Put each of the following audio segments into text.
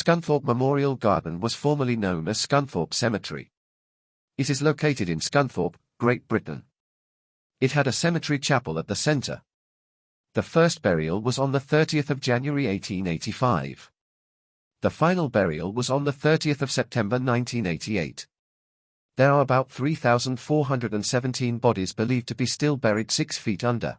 Scunthorpe Memorial Garden was formerly known as Scunthorpe Cemetery. It is located in Scunthorpe, Great Britain. It had a cemetery chapel at the centre. The first burial was on the 30th of January 1885. The final burial was on the 30th of September 1988. There are about 3,417 bodies believed to be still buried 6 feet under.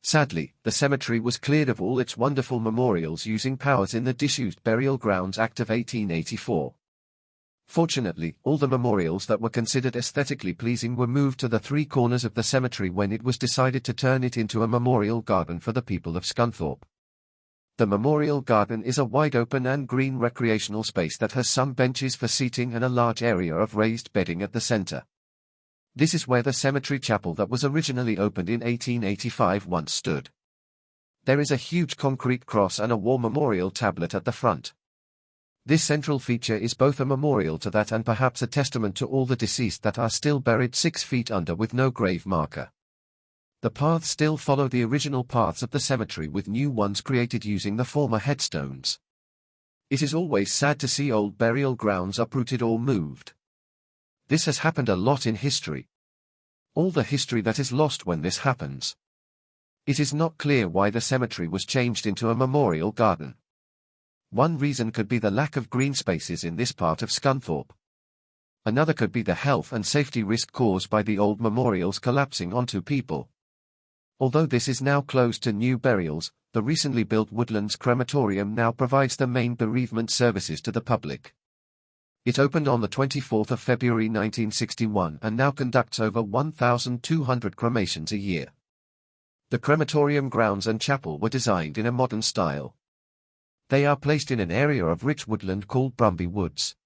Sadly, the cemetery was cleared of all its wonderful memorials using powers in the Disused Burial Grounds Act of 1884. Fortunately, all the memorials that were considered aesthetically pleasing were moved to the 3 corners of the cemetery when it was decided to turn it into a memorial garden for the people of Scunthorpe. The memorial garden is a wide open and green recreational space that has some benches for seating and a large area of raised bedding at the center. This is where the cemetery chapel that was originally opened in 1885 once stood. There is a huge concrete cross and a war memorial tablet at the front. This central feature is both a memorial to that and perhaps a testament to all the deceased that are still buried 6 feet under with no grave marker. The paths still follow the original paths of the cemetery with new ones created using the former headstones. It is always sad to see old burial grounds uprooted or moved. This has happened a lot in history. All the history that is lost when this happens. It is not clear why the cemetery was changed into a memorial garden. One reason could be the lack of green spaces in this part of Scunthorpe. Another could be the health and safety risk caused by the old memorials collapsing onto people. Although this is now closed to new burials, the recently built Woodlands Crematorium now provides the main bereavement services to the public. It opened on the 24th of February 1961 and now conducts over 1,200 cremations a year. The crematorium grounds and chapel were designed in a modern style. They are placed in an area of rich woodland called Brumby Woods.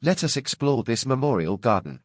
Let us explore this memorial garden.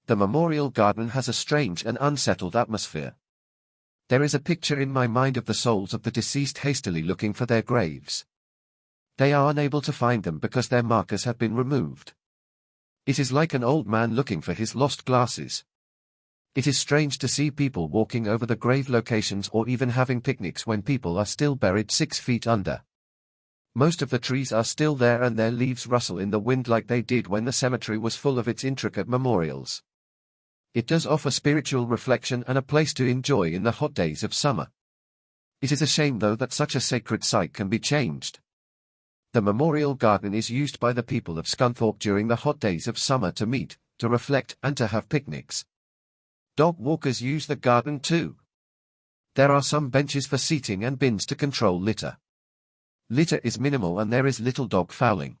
The memorial garden has a strange and unsettled atmosphere. There is a picture in my mind of the souls of the deceased hastily looking for their graves. They are unable to find them because their markers have been removed. It is like an old man looking for his lost glasses. It is strange to see people walking over the grave locations or even having picnics when people are still buried 6 feet under. Most of the trees are still there and their leaves rustle in the wind like they did when the cemetery was full of its intricate memorials. It does offer spiritual reflection and a place to enjoy in the hot days of summer. It is a shame though that such a sacred site can be changed. The memorial garden is used by the people of Scunthorpe during the hot days of summer to meet, to reflect and to have picnics. Dog walkers use the garden too. There are some benches for seating and bins to control litter. Litter is minimal and there is little dog fouling.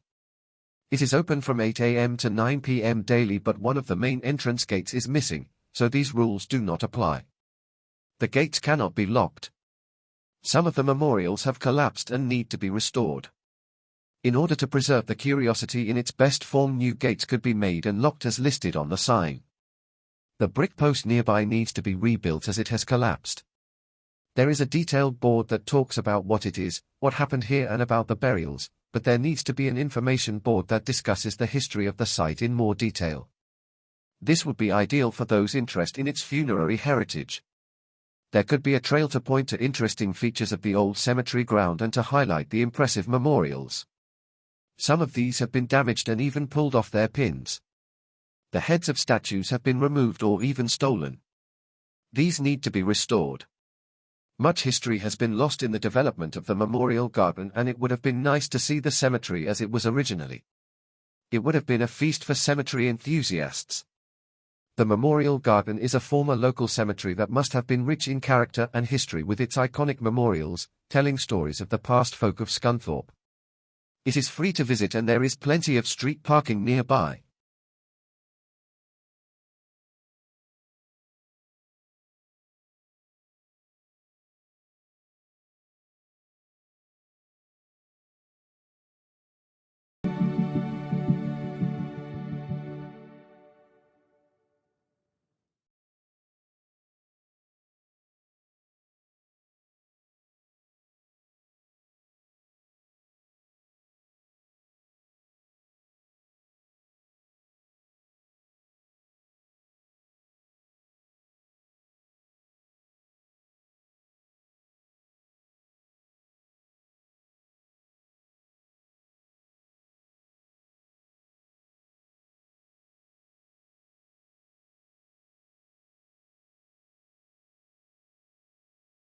It is open from 8 a.m. to 9 p.m. daily, but one of the main entrance gates is missing, so these rules do not apply. The gates cannot be locked. Some of the memorials have collapsed and need to be restored. In order to preserve the curiosity in its best form, new gates could be made and locked as listed on the sign. The brick post nearby needs to be rebuilt as it has collapsed. There is a detailed board that talks about what it is, what happened here and about the burials, but there needs to be an information board that discusses the history of the site in more detail. This would be ideal for those interested in its funerary heritage. There could be a trail to point to interesting features of the old cemetery ground and to highlight the impressive memorials. Some of these have been damaged and even pulled off their pins. The heads of statues have been removed or even stolen. These need to be restored. Much history has been lost in the development of the memorial garden, and it would have been nice to see the cemetery as it was originally. It would have been a feast for cemetery enthusiasts. The memorial garden is a former local cemetery that must have been rich in character and history with its iconic memorials, telling stories of the past folk of Scunthorpe. It is free to visit and there is plenty of street parking nearby.